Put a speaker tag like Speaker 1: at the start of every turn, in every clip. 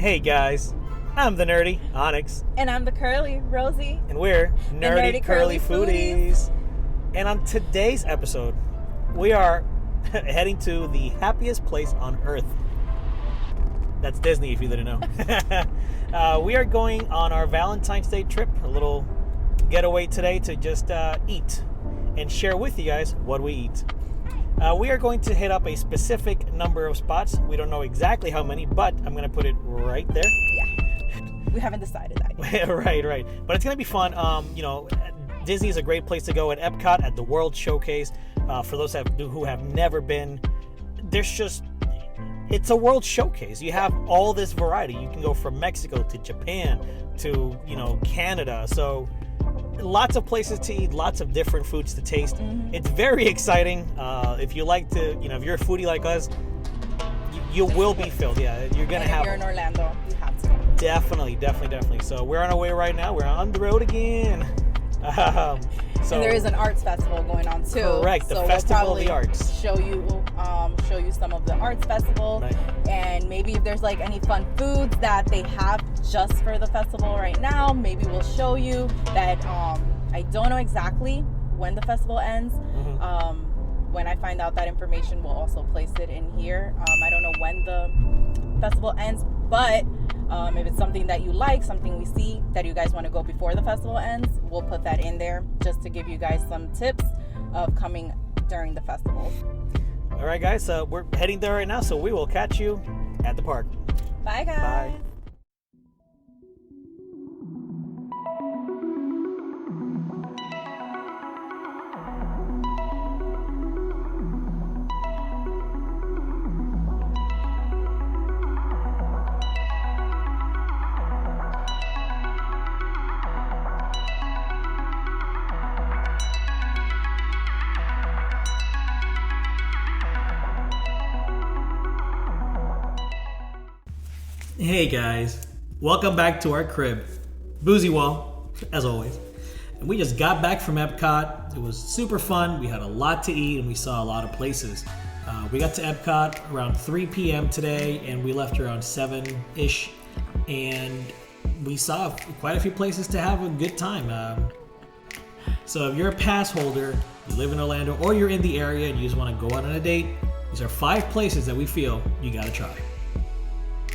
Speaker 1: Hey guys, I'm the nerdy Onyx.
Speaker 2: And I'm the curly Rosie.
Speaker 1: And we're Nerdy Curly Foodies. And on today's episode, we are heading to the happiest place on earth. That's Disney, if you didn't know. We are going on our Valentine's Day trip, a little getaway today to just eat and share with you guys what we eat. We are going to hit up a specific number of spots. We don't know exactly how many, but I'm going to put it right there.
Speaker 2: Yeah. We haven't decided that yet.
Speaker 1: Right. But it's going to be fun. Disney is a great place to go at Epcot, at the World Showcase. For those who have never been, it's a world showcase. You have all this variety. You can go from Mexico to Japan to, Canada. So lots of places to eat, lots of different foods to taste. Mm-hmm. It's very exciting. If you like to, if you're a foodie like us, you will be filled. Yeah, you're going to have.
Speaker 2: If you're in Orlando, you have to.
Speaker 1: Definitely. So we're on our way right now. We're on the road again.
Speaker 2: And there is an arts festival going on too.
Speaker 1: Correct, the Festival of the Arts.
Speaker 2: Show you some of the arts festival, right. And maybe if there's like any fun foods that they have just for the festival right now, maybe we'll show you that. I don't know exactly when the festival ends. Mm-hmm. When I find out that information, we'll also place it in here. I don't know when the festival ends, but if it's something that you like, something we see that you guys want to go before the festival ends, we'll put that in there just to give you guys some tips of coming during the festival.
Speaker 1: All right, guys, so we're heading there right now, so we will catch you at the park.
Speaker 2: Bye, guys.
Speaker 1: Bye. Hey guys, welcome back to our crib. Boozy Wall, as always. And we just got back from Epcot. It was super fun. We had a lot to eat and we saw a lot of places. We got to Epcot around 3 p.m. today and we left around 7-ish. And we saw quite a few places to have a good time. So if you're a pass holder, you live in Orlando, or you're in the area and you just want to go out on a date, these are 5 places that we feel you gotta try.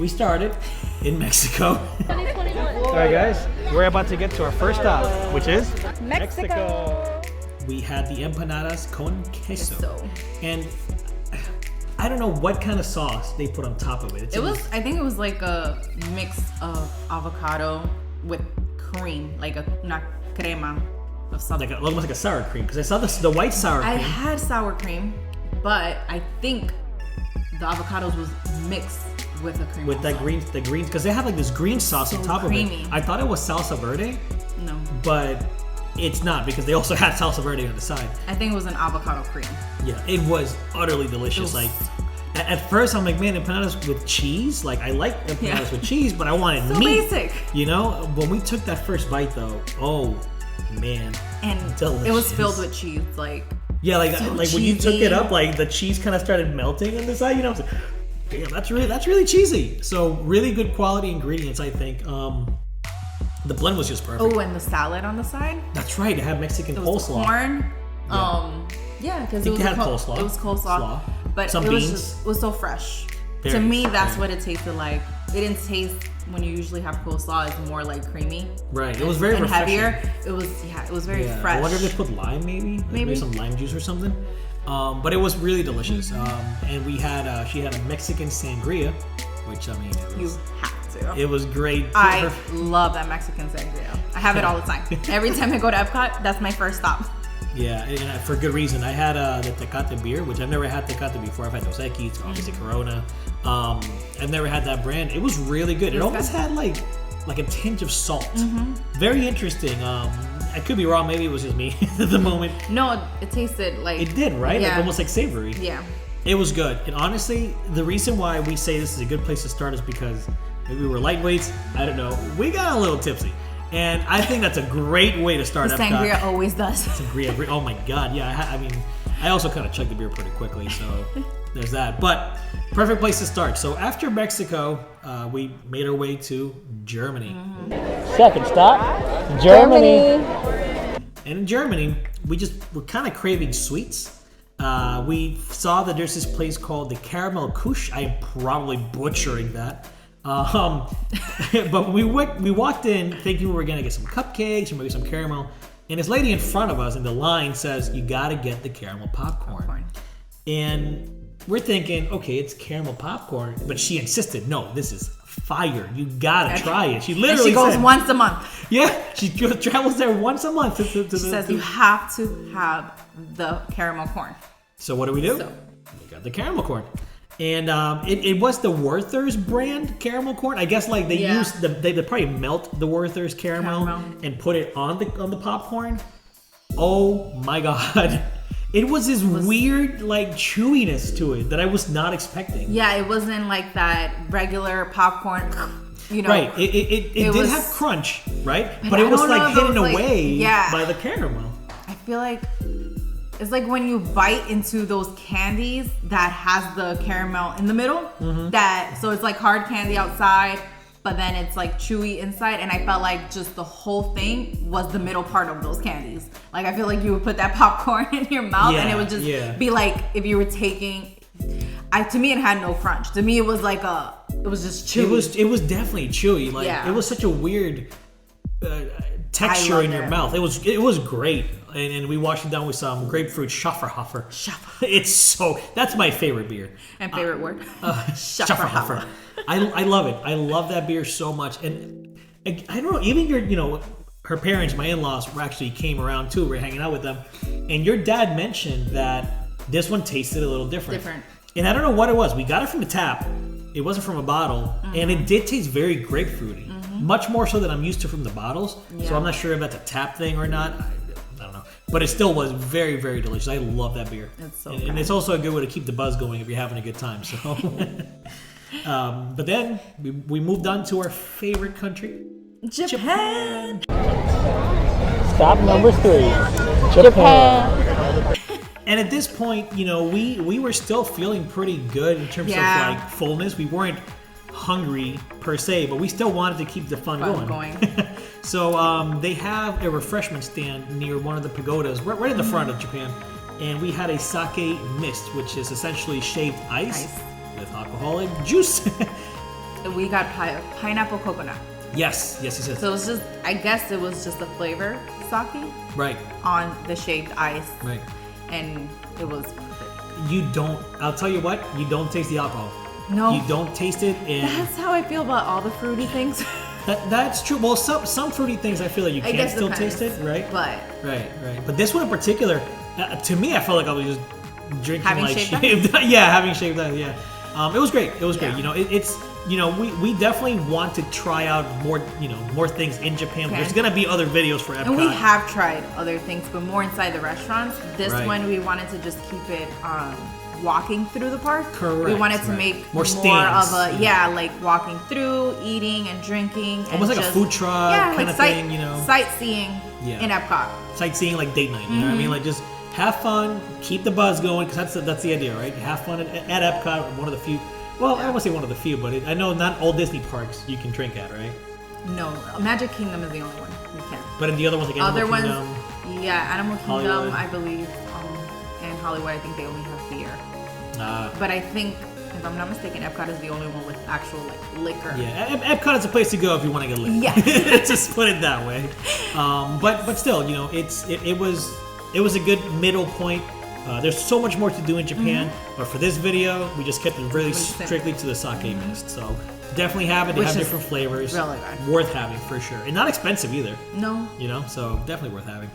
Speaker 1: We started in Mexico. 2021. All right, guys, we're about to get to our first stop, which is
Speaker 2: Mexico.
Speaker 1: We had the Empanadas con queso. And I don't know what kind of sauce they put on top of it.
Speaker 3: I think it was like a mix of avocado with cream, like una crema of something.
Speaker 1: Almost like a sour cream, because I saw the white sour cream.
Speaker 3: I had sour cream, but I think the avocados was mixed with a cream.
Speaker 1: With that greens, because they have like this green sauce on top
Speaker 3: creamy.
Speaker 1: of it. I thought it was salsa verde.
Speaker 3: No.
Speaker 1: But it's not, because they also had salsa verde on the side.
Speaker 3: I think it was an avocado cream.
Speaker 1: Yeah, it was utterly delicious. At first I'm like, man, empanadas with cheese? Like, I like empanadas with cheese, but I wanted
Speaker 3: so
Speaker 1: meat.
Speaker 3: Basic.
Speaker 1: When we took that first bite though, oh man.
Speaker 3: And
Speaker 1: delicious.
Speaker 3: It was filled with cheese, like.
Speaker 1: Yeah,
Speaker 3: so
Speaker 1: when you took it up, like the cheese kind of started melting on the side, I was like, damn, that's really cheesy. So really good quality ingredients, I think. The blend was just perfect.
Speaker 3: Oh, and the salad on the side.
Speaker 1: That's right. It had Mexican coleslaw.
Speaker 3: Corn. Yeah, because it was
Speaker 1: coleslaw.
Speaker 3: It was coleslaw, but
Speaker 1: some beans.
Speaker 3: It was so fresh.
Speaker 1: Very,
Speaker 3: to me, that's what it tasted like. It didn't taste when you usually have coleslaw. It's more like creamy.
Speaker 1: Right. It was very
Speaker 3: and
Speaker 1: refreshing.
Speaker 3: Heavier. It was very fresh.
Speaker 1: I wonder if they put lime, maybe some lime juice or something. But it was really delicious. And she had a Mexican sangria, which
Speaker 3: you have to.
Speaker 1: It was great.
Speaker 3: I love that Mexican sangria. I have it all the time. Every time I go to Epcot, that's my first stop.
Speaker 1: Yeah, and for good reason. I had the Tecate beer, which I've never had Tecate before. I've had Dos Equis, obviously Corona. I've never had that brand. It was really good. It almost had like a tinge of salt. Mm-hmm. Very interesting. I could be wrong. Maybe it was just me at the moment.
Speaker 3: No, it tasted like...
Speaker 1: It did, right?
Speaker 3: Yeah.
Speaker 1: Like almost like savory.
Speaker 3: Yeah.
Speaker 1: It was good. And honestly, the reason why we say this is a good place to start is because maybe we were lightweights. I don't know. We got a little tipsy. And I think that's a great way to start
Speaker 3: Epcot. Sangria always does.
Speaker 1: Sangria. Oh my God. Yeah. I also kind of chugged the beer pretty quickly. So there's that. But perfect place to start. So after Mexico, we made our way to Germany. Second stop, Germany. And in Germany, we're kind of craving sweets. We saw that there's this place called the Karamell-Küche. I am probably butchering that. But we walked in thinking we were gonna get some cupcakes or maybe some caramel. And this lady in front of us in the line says, you gotta get the caramel popcorn. And we're thinking, okay, it's caramel popcorn. But she insisted, no, this is fire. You gotta try it. She literally
Speaker 3: she goes
Speaker 1: said,
Speaker 3: once a month.
Speaker 1: Yeah, she travels there once a month.
Speaker 3: She says you have to have the caramel corn.
Speaker 1: So what do? We got the caramel corn. And it was the Werther's brand caramel corn. I guess like they probably melt the Werther's caramel and put it on the popcorn. Oh my god. It was this weird like chewiness to it that I was not expecting.
Speaker 3: Yeah, it wasn't like that regular popcorn, you know.
Speaker 1: Right. It did have crunch, right? But it was like hidden away by the caramel.
Speaker 3: I feel like it's like when you bite into those candies that has the caramel in the middle. So it's like hard candy outside, but then it's like chewy inside. And I felt like just the whole thing was the middle part of those candies. Like I feel like you would put that popcorn in your mouth and it would just be like if you were taking. To me, it had no crunch. To me, it was like it was just chewy. It
Speaker 1: was definitely chewy. Like it was such a weird texture in your mouth. It was great. And we washed it down with some grapefruit Schafferhofer. That's my favorite beer.
Speaker 3: And favorite word?
Speaker 1: Schafferhofer. I love it. I love that beer so much. And I don't know, even her parents, my in-laws, actually came around too. We were hanging out with them. And your dad mentioned that this one tasted a little different. And I don't know what it was. We got it from the tap. It wasn't from a bottle. And it did taste very grapefruity. Much more so than I'm used to from the bottles. Yeah. So I'm not sure if that's a tap thing or not. I don't know. But it still was very, very delicious. I love that beer.
Speaker 3: It's so
Speaker 1: and it's also a good way to keep the buzz going if you're having a good time. So, but then we moved on to our favorite country,
Speaker 3: Japan.
Speaker 1: Stop number 3, Japan. And at this point, we were still feeling pretty good in terms of like fullness. We weren't hungry per se, but we still wanted to keep the fun going. So they have a refreshment stand near one of the pagodas right in the front of Japan, and we had a sake mist, which is essentially shaved ice with alcoholic juice.
Speaker 3: We got pineapple coconut.
Speaker 1: Yes.
Speaker 3: So it was just, I guess it was just the flavor sake on the shaved ice, and it was perfect.
Speaker 1: I'll tell you what, you don't taste the alcohol.
Speaker 3: No,
Speaker 1: you don't taste it. And
Speaker 3: that's how I feel about all the fruity things.
Speaker 1: That's true. Well, some fruity things I feel like you can still taste it, right?
Speaker 3: But
Speaker 1: right. But this one in particular, to me, I felt like I was just drinking
Speaker 3: having
Speaker 1: like
Speaker 3: shaved
Speaker 1: ice. Having shaved ice. Yeah, it was great. It was great. It's we definitely want to try out more things in Japan. Okay. There's gonna be other videos for Epcot.
Speaker 3: And we have tried other things, but more inside the restaurants. This one we wanted to just keep it walking through the park.
Speaker 1: Correct.
Speaker 3: We wanted to make
Speaker 1: more stands.
Speaker 3: Of like walking through, eating and drinking.
Speaker 1: Almost like a food truck kind of thing,
Speaker 3: sightseeing in Epcot.
Speaker 1: Sightseeing like date night, you know what I mean? Like just have fun, keep the buzz going, because that's the idea, right? Have fun at Epcot, one of the few. Well, I won't say one of the few, but I know not all Disney parks you can drink at, right?
Speaker 3: No, Magic Kingdom is the only one you can.
Speaker 1: But in the other ones, like Animal Kingdom,
Speaker 3: Animal Kingdom,
Speaker 1: Hollywood.
Speaker 3: I believe, and Hollywood, I think they only have beer. But I think, if I'm not mistaken, Epcot is the only one with actual liquor.
Speaker 1: Yeah, Epcot is a place to go if you want to get lit.
Speaker 3: Yeah,
Speaker 1: just put it that way. But still, it was a good middle point. There's so much more to do in Japan, but for this video, we just kept it really strictly to the sake mist. So definitely have it. They have different flavors.
Speaker 3: Really good.
Speaker 1: Worth having for sure, and not expensive either.
Speaker 3: No.
Speaker 1: So definitely worth having.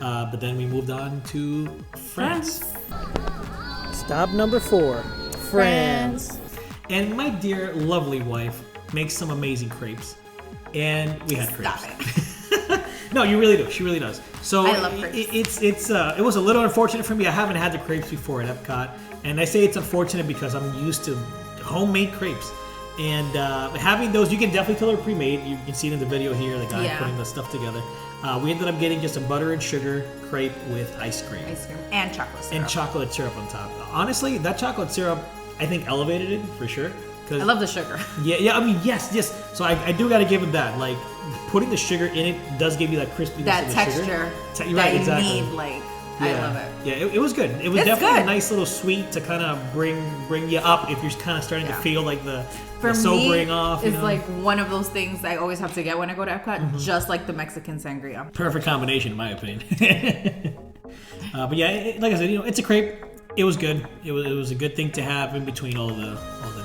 Speaker 1: But then we moved on to France. Stop number 4, France. And my dear, lovely wife makes some amazing crepes, and we had crepes. No, you really do. She really does. So
Speaker 3: I love crepes.
Speaker 1: It was a little unfortunate for me. I haven't had the crepes before at Epcot, and I say it's unfortunate because I'm used to homemade crepes. And having those, you can definitely tell they're pre-made. You can see it in the video here, the guy putting the stuff together. We ended up getting just a butter and sugar crepe with ice cream.
Speaker 3: Ice cream and chocolate syrup.
Speaker 1: And chocolate syrup on top. Honestly, that chocolate syrup, I think, elevated it for sure.
Speaker 3: I love the sugar.
Speaker 1: Yeah. I mean, yes. So I do got to give it that. Like, putting the sugar in it does give you that crispiness.
Speaker 3: That
Speaker 1: of the
Speaker 3: texture
Speaker 1: sugar.
Speaker 3: that you need. Like, I love it.
Speaker 1: Yeah, it was good. It was definitely a nice little sweet to kind of bring you up if you're kind of starting to feel like the sobering off.
Speaker 3: It's like one of those things I always have to get when I go to Epcot, just like the Mexican sangria.
Speaker 1: Perfect combination, in my opinion. But yeah, like I said, it's a crepe. It was good. It was a good thing to have in between all the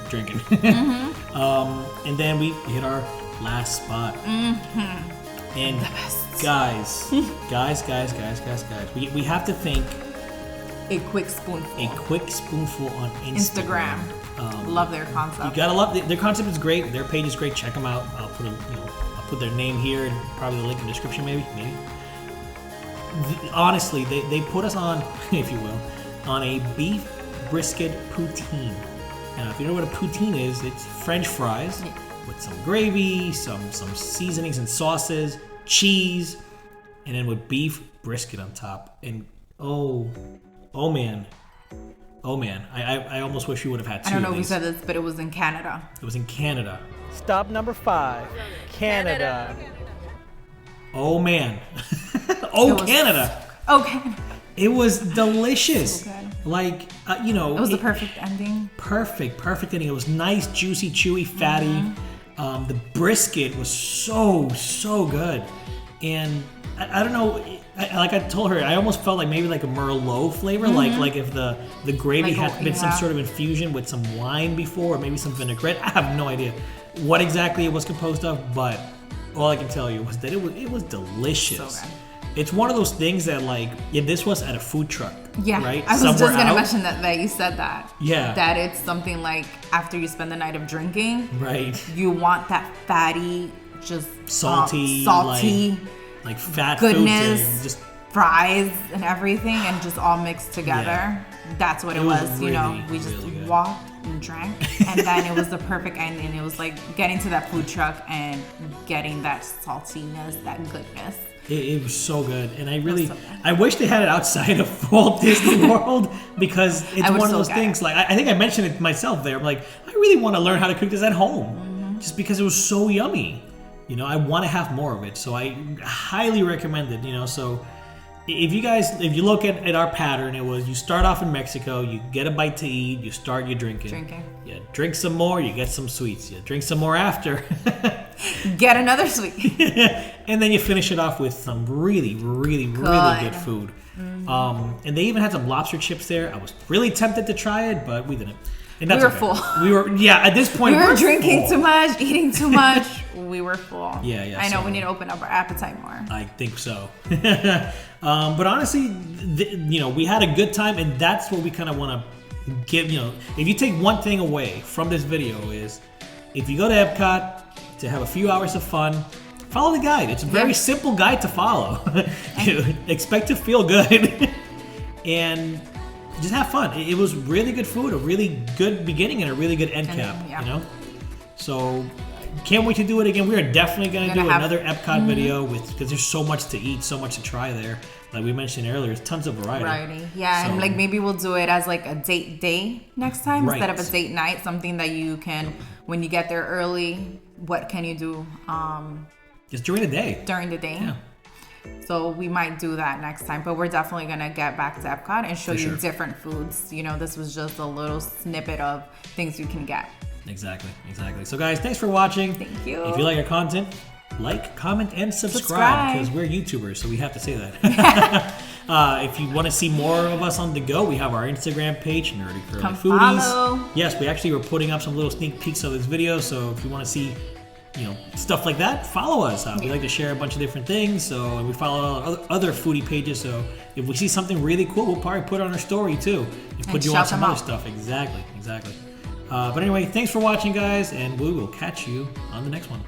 Speaker 1: drinking. And then we hit our last spot. And
Speaker 3: the best.
Speaker 1: Guys, we have to thank
Speaker 3: a quick spoonful
Speaker 1: on Instagram.
Speaker 3: Love their concept.
Speaker 1: You gotta love their concept is great. Their page is great. Check them out. I'll put their name here and probably the link in the description. Maybe. Honestly, they put us on, if you will, on a beef brisket poutine. Now, if you know what a poutine is, it's French fries with some gravy, some seasonings and sauces, cheese, and then with beef brisket on top. And oh man, I almost wish we would have had two.
Speaker 3: I don't know
Speaker 1: of
Speaker 3: if we
Speaker 1: these.
Speaker 3: said this, but it was in Canada.
Speaker 1: It was in Canada.
Speaker 4: Stop number 5, Canada.
Speaker 1: Oh man. Canada.
Speaker 3: Okay.
Speaker 1: It was delicious.
Speaker 3: So good.
Speaker 1: Like,
Speaker 3: it was the perfect ending.
Speaker 1: Perfect ending. It was nice, juicy, chewy, fatty. The brisket was so good. And I don't know, like I told her, I almost felt like maybe like a Merlot flavor, like if the gravy had been some sort of infusion with some wine before, or maybe some vinaigrette. I have no idea what exactly it was composed of, but all I can tell you was that it was delicious.
Speaker 3: So good.
Speaker 1: It's one of those things that, like, if this was at a food truck, right?
Speaker 3: I was just gonna mention that you said that.
Speaker 1: Yeah.
Speaker 3: That it's something like after you spend the night of drinking,
Speaker 1: right?
Speaker 3: You want that fatty, just
Speaker 1: salty, like fat
Speaker 3: goodness,
Speaker 1: foods, just
Speaker 3: fries and everything, and just all mixed together. Yeah. That's what it was.
Speaker 1: Really,
Speaker 3: we just
Speaker 1: really
Speaker 3: walked and drank, and then it was the perfect ending. It was like getting to that food truck and getting that saltiness, that goodness.
Speaker 1: It was so good, and I wish they had it outside of Walt Disney World, because it's one of those things. Like I think I mentioned it myself there. I'm like, I really want to learn how to cook this at home, just because it was so yummy. I want to have more of it, so I highly recommend it. So if you look at our pattern, it was you start off in Mexico, you get a bite to eat, you start your drinking. You drink some more, you get some sweets. You drink some more after.
Speaker 3: Get another sweet.
Speaker 1: And then you finish it off with some really good food. And they even had some lobster chips there. I was really tempted to try it, but we didn't. And that's
Speaker 3: full.
Speaker 1: At this point,
Speaker 3: we were drinking too much, eating too much. We were full.
Speaker 1: Yeah.
Speaker 3: I know we need to open up our appetite more.
Speaker 1: I think so. But honestly, we had a good time, and that's what we kind of want to give. If you take one thing away from this video is, if you go to Epcot to have a few hours of fun, follow the guide. It's a very simple guide to follow. Expect to feel good and just have fun. It was really good food, a really good beginning, and a really good end cap. So can't wait to do it again. We are definitely going to do another Epcot video because there's so much to eat, so much to try there. Like we mentioned earlier, there's tons of variety.
Speaker 3: And like maybe we'll do it as like a date day next time instead of a date night. Something that you can, when you get there early, what can you do?
Speaker 1: Just during the day.
Speaker 3: During the day. Yeah. So we might do that next time, but we're definitely going to get back to Epcot and show you different foods. This was just a little snippet of things you can get.
Speaker 1: Exactly. So guys, thanks for watching.
Speaker 3: Thank you.
Speaker 1: If you like our content, like, comment, and subscribe, because we're YouTubers, so we have to say that. If you want to see more of us on the go, we have our Instagram page, Nerdy Curly Foodies.
Speaker 3: Follow.
Speaker 1: Yes, we actually were putting up some little sneak peeks of this video, so if you want to see stuff like that, follow us. We like to share a bunch of different things, so we follow other foodie pages, so if we see something really cool, we'll probably put it on our story too, and put you on some other stuff. Exactly. But anyway, thanks for watching, guys, and we will catch you on the next one.